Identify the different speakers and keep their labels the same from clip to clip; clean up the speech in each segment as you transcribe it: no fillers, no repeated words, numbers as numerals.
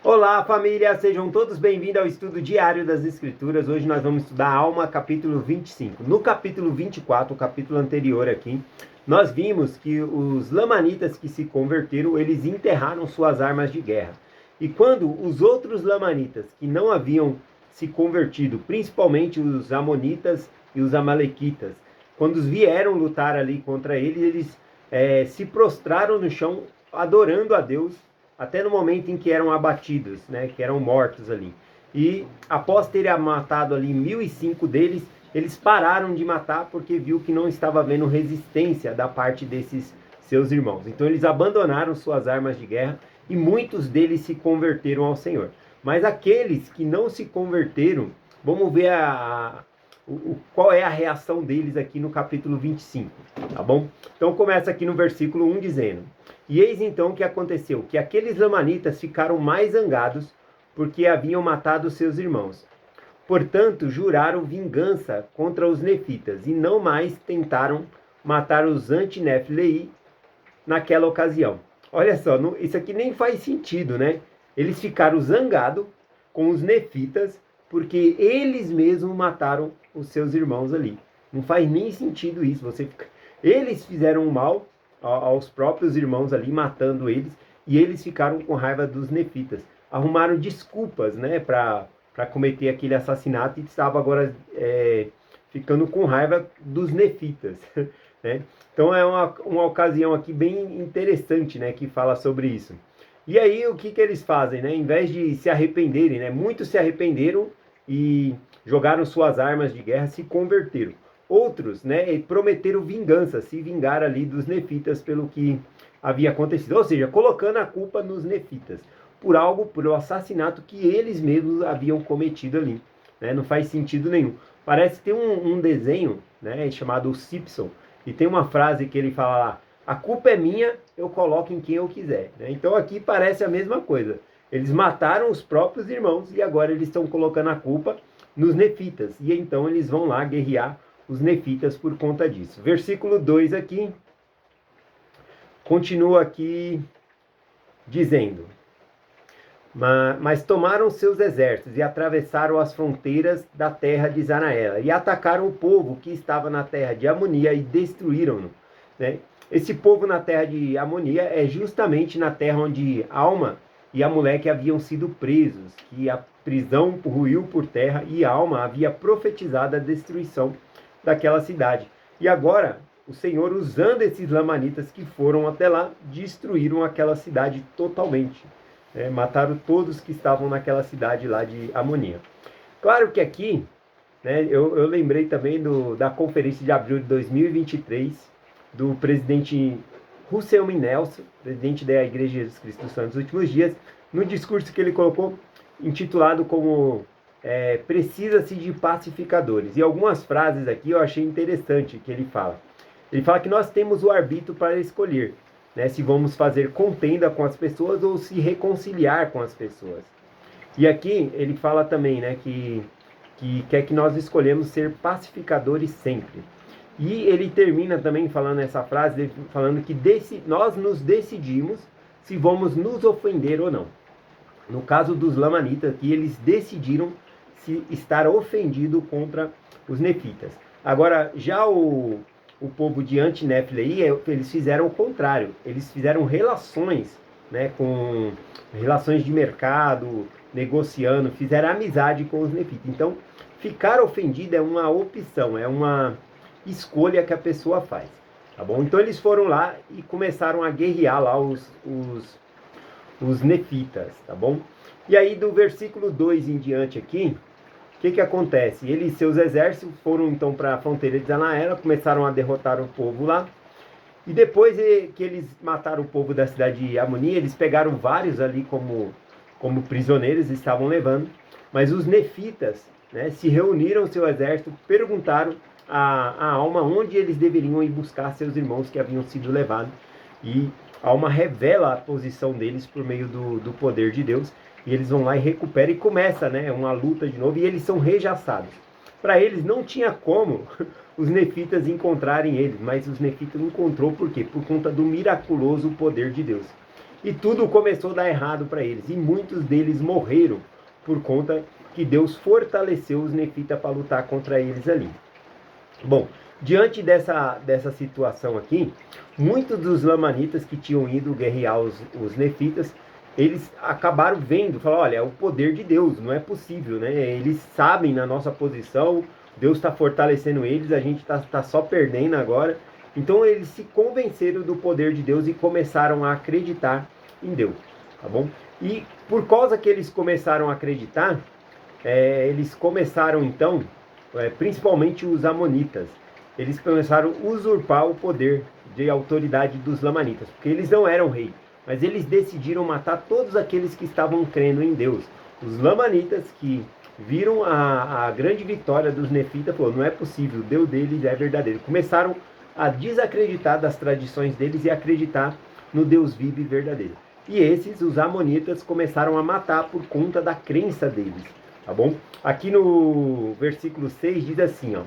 Speaker 1: Olá, família! Sejam todos bem-vindos ao estudo diário das Escrituras. Hoje nós vamos estudar Alma, capítulo 25. No capítulo 24, o capítulo anterior aqui, nós vimos que os lamanitas que se converteram, eles enterraram suas armas de guerra. E quando os outros lamanitas que não haviam se convertido, principalmente os amonitas e os amalequitas, quando vieram lutar ali contra eles se prostraram no chão adorando a Deus, até no momento em que eram abatidos, né, que eram mortos ali. E após terem matado ali 1.005 deles, eles pararam de matar porque viu que não estava havendo resistência da parte desses seus irmãos. Então eles abandonaram suas armas de guerra e muitos deles se converteram ao Senhor. Mas aqueles que não se converteram, vamos ver qual é a reação deles aqui no capítulo 25, tá bom? Então começa aqui no versículo 1 dizendo: E eis então o que aconteceu, que aqueles lamanitas ficaram mais zangados, porque haviam matado seus irmãos. Portanto, juraram vingança contra os nefitas, e não mais tentaram matar os anti-Nefilei naquela ocasião. Olha só, isso aqui nem faz sentido, né? Eles ficaram zangados com os nefitas, porque eles mesmos mataram os seus irmãos ali. Não faz nem sentido isso. Eles fizeram mal aos próprios irmãos ali, matando eles, e eles ficaram com raiva dos nefitas. Arrumaram desculpas, né, para cometer aquele assassinato, e estavam agora ficando com raiva dos nefitas. Né? Então é uma ocasião aqui bem interessante, né, que fala sobre isso. E aí o que eles fazem, né? Em vez de se arrependerem, né? Muitos se arrependeram e jogaram suas armas de guerra, se converteram. Outros, né, prometeram vingança, se vingar ali dos nefitas pelo que havia acontecido. Ou seja, colocando a culpa nos nefitas, por o assassinato que eles mesmos haviam cometido ali. Né? Não faz sentido nenhum. Parece que tem um desenho, né, chamado Simpson, e tem uma frase que ele fala lá: a culpa é minha, eu coloco em quem eu quiser. Né? Então aqui parece a mesma coisa. Eles mataram os próprios irmãos e agora eles estão colocando a culpa nos nefitas. E então eles vão lá guerrear os nefitas por conta disso. Versículo 2 aqui, continua aqui dizendo: mas tomaram seus exércitos e atravessaram as fronteiras da terra de Zanaela e atacaram o povo que estava na terra de Amonia e destruíram-no. Né? Esse povo na terra de Amonia é justamente na terra onde Alma e Amuleque haviam sido presos, que a prisão ruiu por terra e Alma havia profetizado a destruição daquela cidade. E agora, o Senhor, usando esses lamanitas que foram até lá, destruíram aquela cidade totalmente. Mataram todos que estavam naquela cidade lá de Amonia. Claro que aqui, né, eu lembrei também da conferência de abril de 2023, do presidente Russell M. Nelson, presidente da Igreja de Jesus Cristo dos Santos dos Últimos Dias, no discurso que ele colocou, intitulado como Precisa-se de pacificadores. E algumas frases aqui eu achei interessante que ele fala. Ele fala que nós temos o arbítrio para escolher, né, se vamos fazer contenda com as pessoas ou se reconciliar com as pessoas. E aqui ele fala também, né, que quer que nós escolhemos ser pacificadores sempre. E ele termina também falando essa frase, falando que nós nos decidimos se vamos nos ofender ou não. No caso dos lamanitas, que eles decidiram se estar ofendido contra os nefitas. Agora, já o povo de Anti-Nefilei, eles fizeram o contrário. Eles fizeram relações, né, com relações de mercado, negociando, fizeram amizade com os nefitas. Então, ficar ofendido é uma opção, é uma escolha que a pessoa faz, tá bom? Então eles foram lá e começaram a guerrear lá os nefitas, tá bom? E aí do versículo 2 em diante aqui, o que acontece? Eles e seus exércitos foram então para a fronteira de Zanaela, começaram a derrotar o povo lá, e depois que eles mataram o povo da cidade de Amonia, eles pegaram vários ali como prisioneiros, estavam levando, mas os nefitas, né, se reuniram ao seu exército, perguntaram a Alma onde eles deveriam ir buscar seus irmãos que haviam sido levados, e a Alma revela a posição deles por meio do poder de Deus, e eles vão lá e recuperam, e começa, né, uma luta de novo, e eles são rejaçados. Para eles não tinha como os nefitas encontrarem eles, mas os nefitas encontrou por quê? Por conta do miraculoso poder de Deus. E tudo começou a dar errado para eles. E muitos deles morreram por conta que Deus fortaleceu os nefitas para lutar contra eles ali. Bom, diante dessa situação aqui, muitos dos lamanitas que tinham ido guerrear os nefitas, eles acabaram vendo, falaram, olha, é o poder de Deus, não é possível, né? Eles sabem na nossa posição, Deus está fortalecendo eles, a gente tá só perdendo agora. Então eles se convenceram do poder de Deus e começaram a acreditar em Deus, tá bom? E por causa que eles começaram a acreditar, eles começaram então, principalmente os amonitas, eles começaram a usurpar o poder de autoridade dos lamanitas, porque eles não eram rei, mas eles decidiram matar todos aqueles que estavam crendo em Deus. Os lamanitas que viram a grande vitória dos nefitas, falou, não é possível, o Deus deles é verdadeiro. Começaram a desacreditar das tradições deles e acreditar no Deus vivo e verdadeiro. E esses, os amonitas, começaram a matar por conta da crença deles, tá bom? Aqui no versículo 6 diz assim, ó,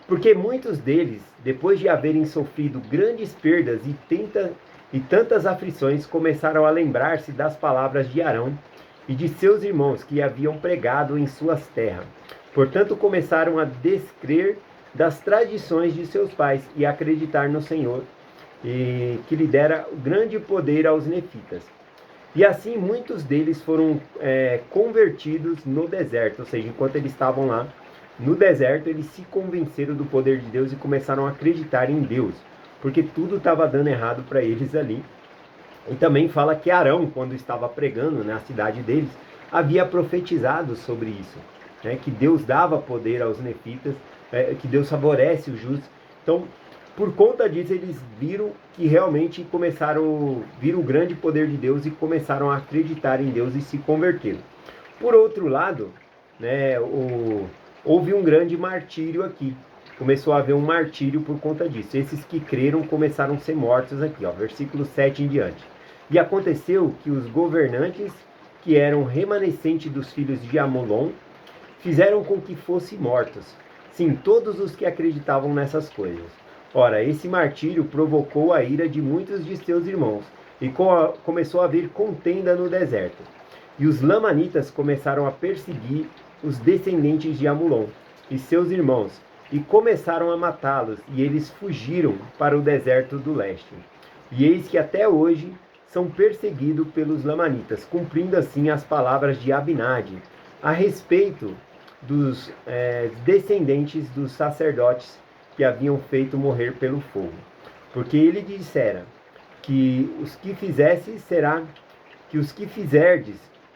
Speaker 1: porque muitos deles, depois de haverem sofrido grandes perdas e tantas aflições, começaram a lembrar-se das palavras de Arão e de seus irmãos que haviam pregado em suas terras. Portanto, começaram a descrer das tradições de seus pais e acreditar no Senhor, e que lhe dera grande poder aos nefitas. E assim muitos deles foram convertidos no deserto, ou seja, enquanto eles estavam lá no deserto, eles se convenceram do poder de Deus e começaram a acreditar em Deus, porque tudo estava dando errado para eles ali. E também fala que Arão, quando estava pregando na cidade deles, havia profetizado sobre isso, né, que Deus dava poder aos nefitas, que Deus favorece os justos. Então, por conta disso, eles viram que realmente viram o grande poder de Deus e começaram a acreditar em Deus e se converteram. Por outro lado, né, houve um grande martírio aqui. Começou a haver um martírio por conta disso. Esses que creram começaram a ser mortos aqui, ó, versículo 7 em diante. E aconteceu que os governantes, que eram remanescentes dos filhos de Amolom, fizeram com que fossem mortos. Sim, todos os que acreditavam nessas coisas. Ora, esse martírio provocou a ira de muitos de seus irmãos, e começou a haver contenda no deserto. E os lamanitas começaram a perseguir os descendentes de Amulom e seus irmãos, e começaram a matá-los, e eles fugiram para o deserto do leste. E eis que até hoje são perseguidos pelos lamanitas, cumprindo assim as palavras de Abinadi a respeito dos descendentes dos sacerdotes que haviam feito morrer pelo fogo. Porque ele dissera que os que fizerdes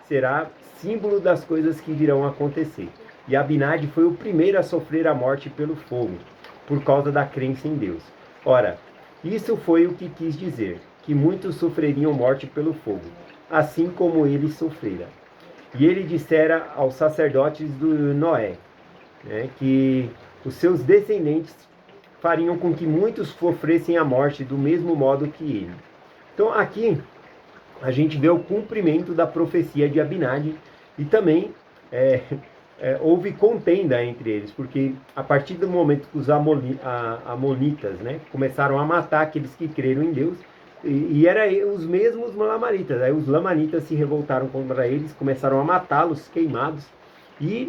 Speaker 1: será símbolo das coisas que virão a acontecer. E Abinadi foi o primeiro a sofrer a morte pelo fogo, por causa da crença em Deus. Ora, isso foi o que quis dizer, que muitos sofreriam morte pelo fogo, assim como ele sofrera. E ele dissera aos sacerdotes do Noé, né, que os seus descendentes fariam com que muitos sofressem a morte do mesmo modo que ele. Então aqui a gente vê o cumprimento da profecia de Abinadi e também houve contenda entre eles, porque a partir do momento que os amonitas, né, começaram a matar aqueles que creram em Deus, e eram os mesmos lamanitas, aí os lamanitas se revoltaram contra eles, começaram a matá-los, queimados, e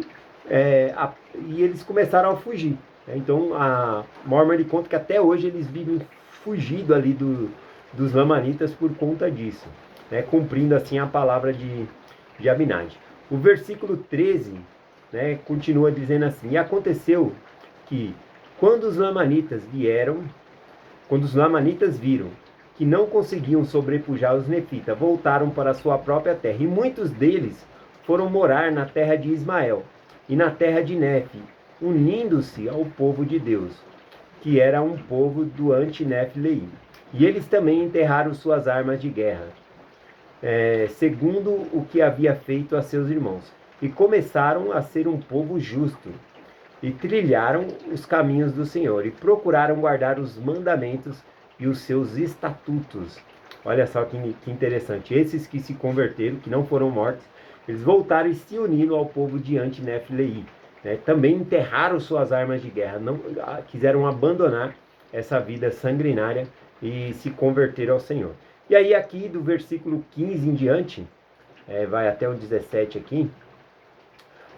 Speaker 1: eles começaram a fugir. Então a Mormon conta que até hoje eles vivem fugido ali dos lamanitas por conta disso, né, cumprindo assim a palavra de Abinadi. O versículo 13, né, continua dizendo assim: e aconteceu que quando os lamanitas viram que não conseguiam sobrepujar os nefitas, voltaram para a sua própria terra, e muitos deles foram morar na terra de Ismael e na terra de Nefe, unindo-se ao povo de Deus, que era um povo do anti-Nefleim. E eles também enterraram suas armas de guerra, segundo o que havia feito a seus irmãos, e começaram a ser um povo justo, e trilharam os caminhos do Senhor, e procuraram guardar os mandamentos e os seus estatutos. Olha só que interessante. Esses que se converteram, que não foram mortos, eles voltaram e se uniram ao povo de Anti-Nefleim, né? Também enterraram suas armas de guerra, não quiseram abandonar essa vida sanguinária e se converter ao Senhor. E aí aqui do versículo 15 em diante, vai até o 17 aqui,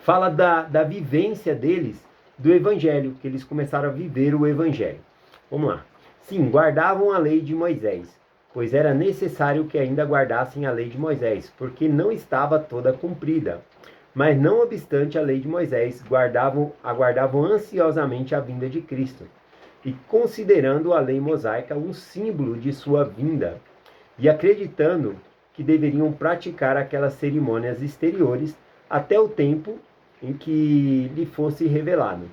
Speaker 1: fala da vivência deles do Evangelho, que eles começaram a viver o Evangelho. Vamos lá. Sim, guardavam a lei de Moisés, pois era necessário que ainda guardassem a lei de Moisés, porque não estava toda cumprida. Mas não obstante a lei de Moisés, aguardavam ansiosamente a vinda de Cristo, e considerando a lei mosaica um símbolo de sua vinda, e acreditando que deveriam praticar aquelas cerimônias exteriores até o tempo em que lhe fosse revelado.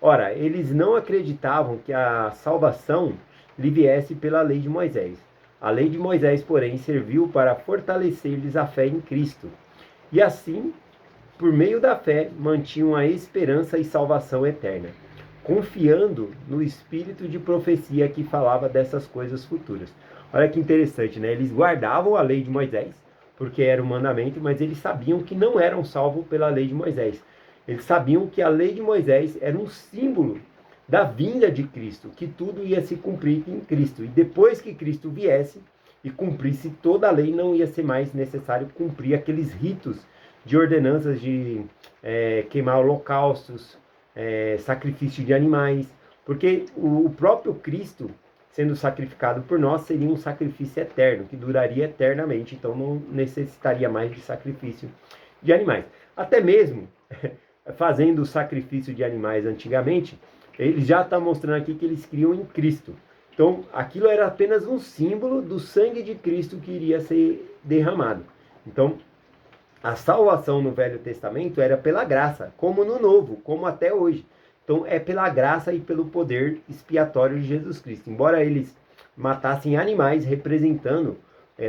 Speaker 1: Ora, eles não acreditavam que a salvação lhe viesse pela lei de Moisés. A lei de Moisés, porém, serviu para fortalecer-lhes a fé em Cristo. E assim, por meio da fé, mantinham a esperança e salvação eterna, confiando no espírito de profecia que falava dessas coisas futuras. Olha que interessante, né? Eles guardavam a lei de Moisés, porque era o mandamento, mas eles sabiam que não eram salvos pela lei de Moisés. Eles sabiam que a lei de Moisés era um símbolo da vinda de Cristo, que tudo ia se cumprir em Cristo. E depois que Cristo viesse e cumprisse toda a lei, não ia ser mais necessário cumprir aqueles ritos de ordenanças de queimar holocaustos, sacrifício de animais, porque o próprio Cristo, sendo sacrificado por nós, seria um sacrifício eterno, que duraria eternamente, então não necessitaria mais de sacrifício de animais. Até mesmo fazendo o sacrifício de animais antigamente, ele já está mostrando aqui que eles criam em Cristo. Então, aquilo era apenas um símbolo do sangue de Cristo que iria ser derramado. Então, a salvação no Velho Testamento era pela graça, como no Novo, como até hoje. Então, é pela graça e pelo poder expiatório de Jesus Cristo. Embora eles matassem animais, representando,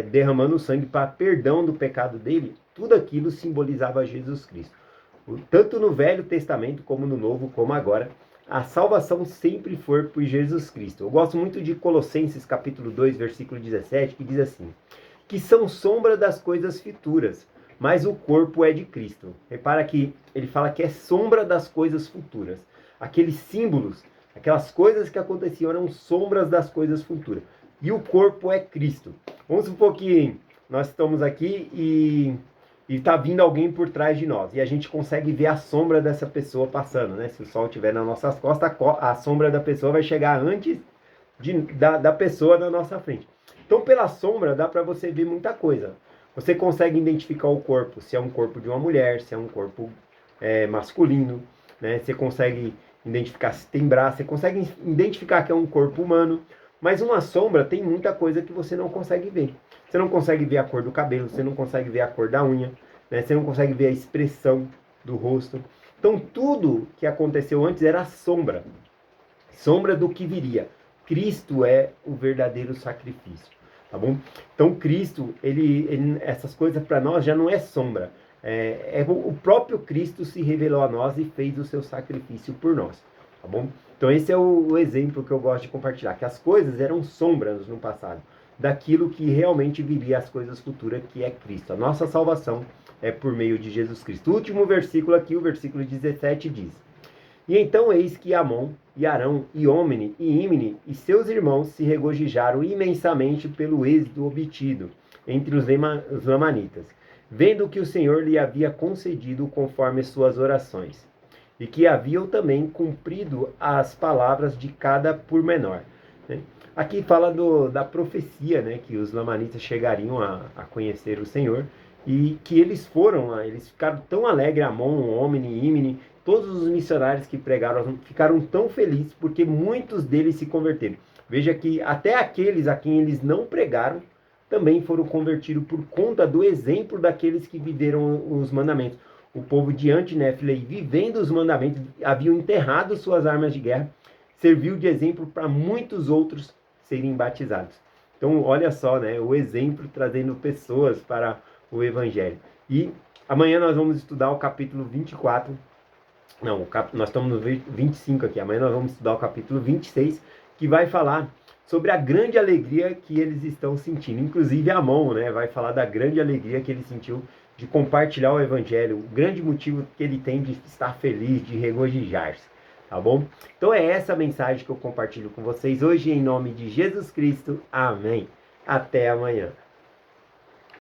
Speaker 1: derramando sangue para perdão do pecado dele, tudo aquilo simbolizava Jesus Cristo. Tanto no Velho Testamento, como no Novo, como agora, a salvação sempre foi por Jesus Cristo. Eu gosto muito de Colossenses capítulo 2, versículo 17, que diz assim: que são sombra das coisas futuras, mas o corpo é de Cristo. Repara que ele fala que é sombra das coisas futuras. Aqueles símbolos, aquelas coisas que aconteciam eram sombras das coisas futuras. E o corpo é Cristo. Vamos supor que nós estamos aqui e está vindo alguém por trás de nós. E a gente consegue ver a sombra dessa pessoa passando, né? Se o sol estiver nas nossas costas, a sombra da pessoa vai chegar antes da pessoa na nossa frente. Então, pela sombra, dá para você ver muita coisa. Você consegue identificar o corpo, se é um corpo de uma mulher, se é um corpo masculino, né? Você consegue identificar se tem braço, você consegue identificar que é um corpo humano. Mas uma sombra tem muita coisa que você não consegue ver. Você não consegue ver a cor do cabelo, você não consegue ver a cor da unha, né? Você não consegue ver a expressão do rosto. Então, tudo que aconteceu antes era sombra. Sombra do que viria. Cristo é o verdadeiro sacrifício, tá bom? Então, Cristo, essas coisas para nós já não é sombra. O próprio Cristo se revelou a nós e fez o seu sacrifício por nós, tá bom? Então, esse é o exemplo que eu gosto de compartilhar, que as coisas eram sombras no passado, daquilo que realmente viria as coisas futuras, que é Cristo. A nossa salvação é por meio de Jesus Cristo. O último versículo aqui, o versículo 17 diz: e então eis que Amon, e Arão, e Omni, e Imni, e seus irmãos se regozijaram imensamente pelo êxito obtido entre os lamanitas, vendo que o Senhor lhe havia concedido conforme suas orações, e que haviam também cumprido as palavras de cada pormenor. Né? Aqui fala da profecia, né, que os lamanitas chegariam a conhecer o Senhor, e que eles ficaram tão alegres, Amon, Omni, Imni, todos os missionários que pregaram ficaram tão felizes, porque muitos deles se converteram. Veja que até aqueles a quem eles não pregaram, também foram convertidos por conta do exemplo daqueles que viveram os mandamentos. O povo de Antinefilei, vivendo os mandamentos, haviam enterrado suas armas de guerra, serviu de exemplo para muitos outros serem batizados. Então, olha só, né, o exemplo trazendo pessoas para o Evangelho. E amanhã nós vamos estudar o capítulo 24. Não, nós estamos no 25 aqui. Amanhã nós vamos estudar o capítulo 26, que vai falar sobre a grande alegria que eles estão sentindo. Inclusive Amon, né, vai falar da grande alegria que ele sentiu de compartilhar o Evangelho, o grande motivo que ele tem de estar feliz, de regozijar-se, tá bom? Então é essa mensagem que eu compartilho com vocês hoje, em nome de Jesus Cristo. Amém. Até amanhã.